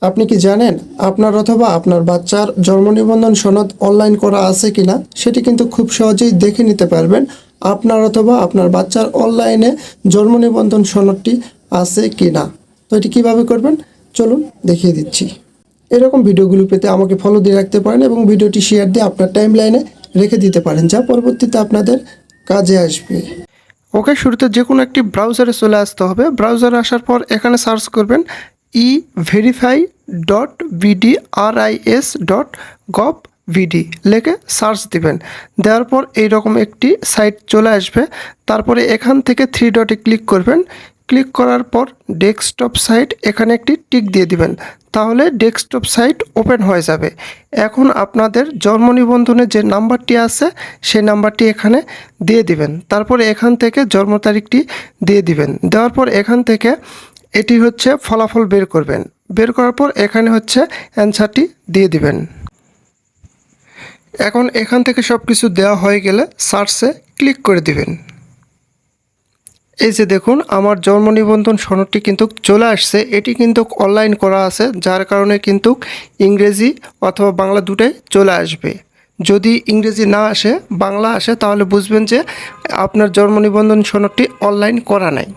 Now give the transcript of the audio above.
আপনি কি জানেন আপনার অথবা আপনার বাচ্চার জন্ম নিবন্ধন সনদ অনলাইন করা আছে কিনা সেটি কিন্তু খুব সহজেই দেখে নিতে পারবেন। আপনার অথবা আপনার বাচ্চার অনলাইনে জন্ম নিবন্ধন সনদটি আছে কিনা। তো এটি কীভাবে করবেন চলুন দেখিয়ে দিচ্ছি। এরকম ভিডিওগুলো পেতে আমাকে ফলো দিয়ে রাখতে পারেন এবং ভিডিওটি শেয়ার দিয়ে আপনার টাইমলাইনে রেখে দিতে পারেন, যা পরবর্তীতে আপনাদের কাজে আসবে। ওকে, শুরুতে যে কোনো একটি ব্রাউজারে চলে আসতে হবে। ব্রাউজারে আসার পর এখানে সার্চ করবেন everify.vdris.gov.vd লিখে সার্চ দিবেন। দেওয়ার পর এইরকম একটি সাইট চলে আসবে। তারপরে এখান থেকে থ্রি ডটে ক্লিক করবেন। ক্লিক করার পর ডেস্কটপ সাইট এখানে একটি টিক দিয়ে দিবেন, তাহলে ডেস্কটপ সাইট ওপেন হয়ে যাবে। এখন আপনাদের জন্ম নিবন্ধনে যে নাম্বারটি আছে সেই নাম্বারটি এখানে দিয়ে দিবেন। তারপরে এখান থেকে জন্ম তারিখটি দিয়ে দিবেন। দেওয়ার পর এখান থেকে এটি হচ্ছে ফলাফল বের করবেন। বের করার পর এখানে হচ্ছে অ্যান্সারটি দিয়ে দিবেন। এখন এখান থেকে সব কিছু দেওয়া হয়ে গেলে সার্চে ক্লিক করে দিবেন। এই যে দেখুন, আমার জন্ম নিবন্ধন সনদটি কিন্তু চলে আসছে। এটি কিন্তু অনলাইন করা আছে, যার কারণে কিন্তু ইংরেজি অথবা বাংলা দুটাই চলে আসবে। যদি ইংরেজি না আসে, বাংলা আসে, তাহলে বুঝবেন যে আপনার জন্ম নিবন্ধন সনদটি অনলাইন করা নাই।